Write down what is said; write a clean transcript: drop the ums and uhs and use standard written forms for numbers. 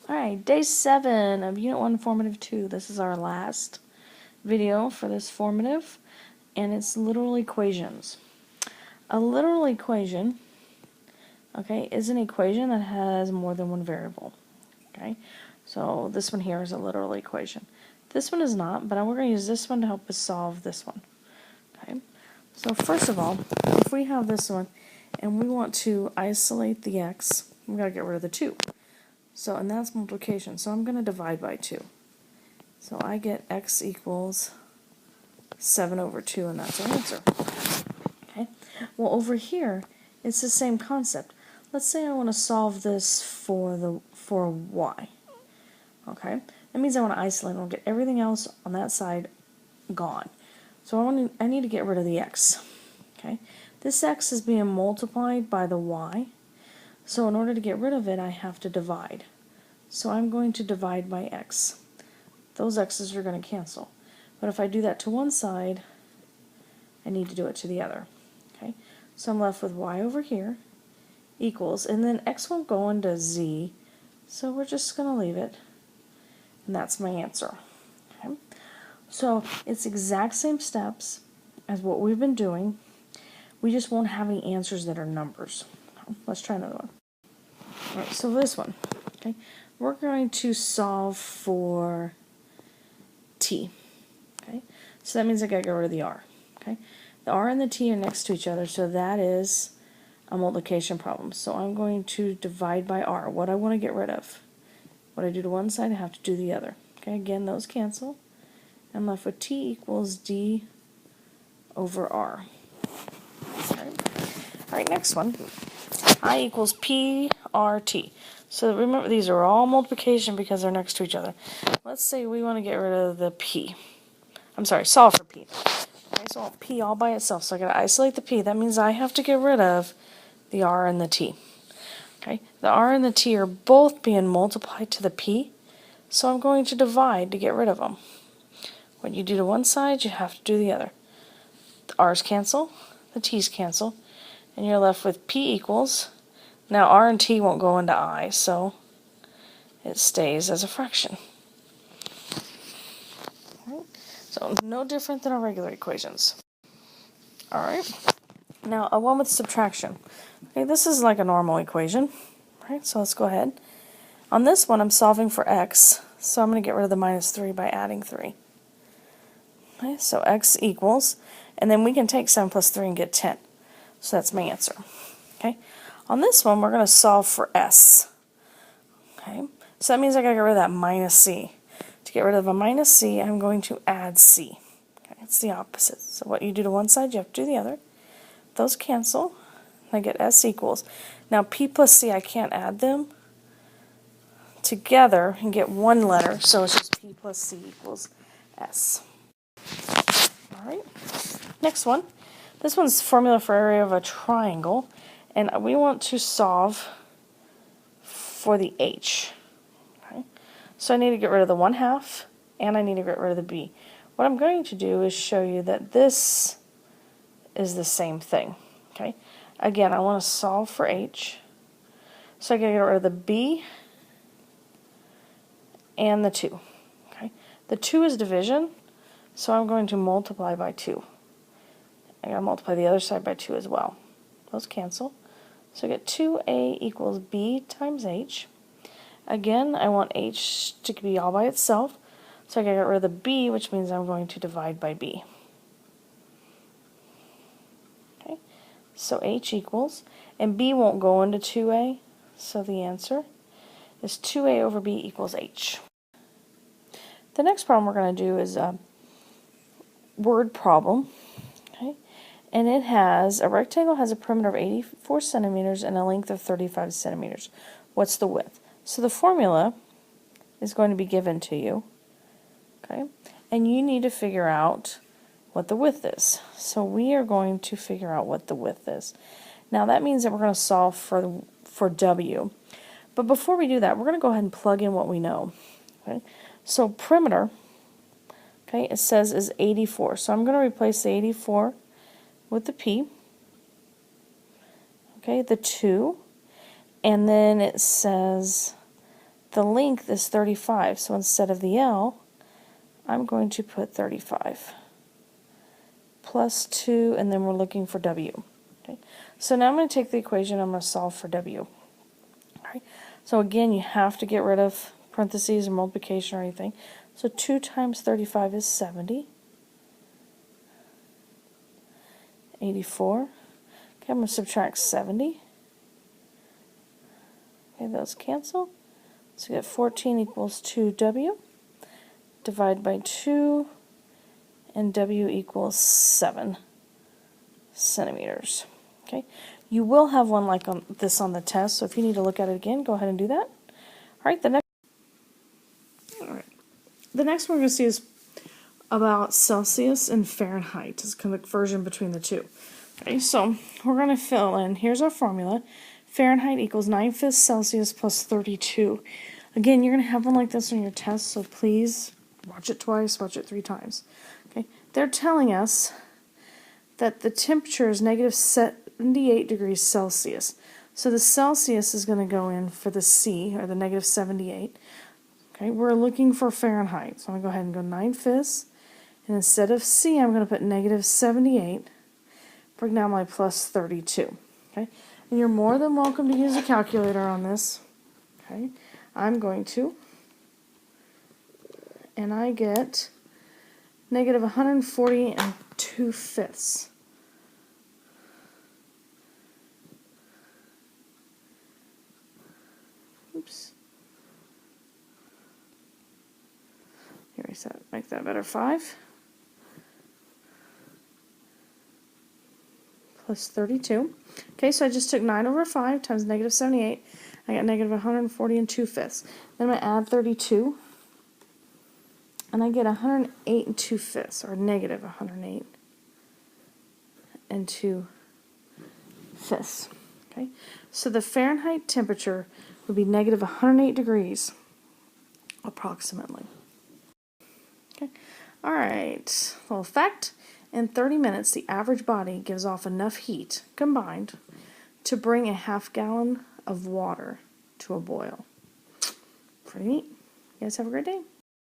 Alright, day 7 of Unit 1 Formative 2. This is our last video for this formative, and it's literal equations. A literal equation, okay, is an equation that has more than one variable. Okay, so this one here is a literal equation. This one is not, but we're going to use this one to help us solve this one. Okay, so first of all, if we have this one and we want to isolate the x, we've got to get rid of the 2. So, and that's multiplication. So I'm going to divide by 2. So I get x equals 7 over 2, and that's our answer. Okay. Well, over here, it's the same concept. Let's say I want to solve this for y. Okay. That means I want to isolate. I'll get everything else on that side gone. So I need to get rid of the x. Okay. This x is being multiplied by the y. So in order to get rid of it, I have to divide. So I'm going to divide by x. Those x's are going to cancel. But if I do that to one side, I need to do it to the other. Okay, so I'm left with y over here equals, and then x won't go into z, so we're just going to leave it, and that's my answer. Okay, so it's exact same steps as what we've been doing. We just won't have any answers that are numbers. Let's try another one. Alright, so this one, okay, we're going to solve for t. Okay, so that means I gotta get rid of the r. Okay, the r and the t are next to each other, so that is a multiplication problem. So I'm going to divide by r. What I want to get rid of. What I do to one side, I have to do the other. Okay, again, those cancel. I'm left with t equals d over r. Alright, next one. I equals PRT. So remember, these are all multiplication because they're next to each other. Let's say we want to get rid of the P. I'm sorry, solve for P. Okay, so I want P all by itself. So I got to isolate the P. That means I have to get rid of the R and the T. Okay, the R and the T are both being multiplied to the P. So I'm going to divide to get rid of them. What you do to one side, you have to do the other. The R's cancel, the T's cancel, and you're left with P equals. Now r and t won't go into I, so it stays as a fraction. Right. So no different than our regular equations. Alright, now a one with subtraction. Okay, this is like a normal equation. Right, so let's go ahead. On this one I'm solving for x, so I'm going to get rid of the minus 3 by adding 3. Okay, so x equals, and then we can take 7 plus 3 and get 10. So that's my answer. Okay. On this one, we're going to solve for s. Okay, so that means I got to get rid of that minus c. To get rid of a minus c, I'm going to add c. Okay, it's the opposite. So what you do to one side, you have to do the other. Those cancel. I get s equals. Now p plus c, I can't add them together and get one letter, so it's just p plus c equals s. Alright, next one. This one's formula for area of a triangle. And we want to solve for the h. Okay? So I need to get rid of the 1/2, and I need to get rid of the b. What I'm going to do is show you that this is the same thing. Okay? Again, I want to solve for h. So I got to get rid of the b and the 2. Okay? The 2 is division, so I'm going to multiply by 2. I got to multiply the other side by 2 as well. Those cancel. So I get 2a equals b times h. Again, I want h to be all by itself, so I gotta get rid of the b, which means I'm going to divide by b. Okay, so h equals, and b won't go into 2a, so the answer is 2a over b equals h. The next problem we're going to do is a word problem. Okay. And it has, a rectangle has a perimeter of 84 centimeters and a length of 35 centimeters. What's the width? So the formula is going to be given to you, okay? And you need to figure out what the width is. So we are going to figure out what the width is. Now that means that we're going to solve for w. But before we do that, we're going to go ahead and plug in what we know. Okay? So perimeter, okay, it says is 84. So I'm going to replace the 84 with the p, okay, the 2, and then it says The length is 35, so instead of the L, I'm going to put 35 plus 2, and then we're looking for W. Okay. So now I'm going to take the equation, I'm going to solve for W. All right. So again, you have to get rid of parentheses or multiplication or anything. So 2 times 35 is 70. 84. Okay, I'm going to subtract 70. Okay, those cancel. So we get 14 equals 2W. Divide by 2, and W equals 7 centimeters. Okay, you will have one like this on the test, so if you need to look at it again, go ahead and do that. All right, the next one we're going to see is about Celsius and Fahrenheit. It's kind of a conversion between the two. Okay, so we're going to fill in. Here's our formula. Fahrenheit equals 9/5 Celsius plus 32. Again, you're going to have one like this on your test, so please watch it twice, watch it 3 times. Okay, they're telling us that the temperature is negative 78 degrees Celsius. So the Celsius is going to go in for the C, or the negative 78. Okay, we're looking for Fahrenheit. So I'm going to go ahead and go 9/5. And instead of C, I'm going to put negative 78. Bring down my plus 32. Okay, and you're more than welcome to use a calculator on this. Okay, I'm going to. And I get negative 140 and 2/5. Oops. Here I said, make that better, 5 plus 32. Okay, so I just took 9 over 5 times negative 78. I got negative 140 and 2/5. Then I'm going to add 32. And I get 108 and 2/5, or negative 108 and 2/5. Okay, so the Fahrenheit temperature would be negative 108 degrees, approximately. Okay, all right. Well, fact: in 30 minutes, the average body gives off enough heat combined to bring a half gallon of water to a boil. Pretty neat. You guys have a great day.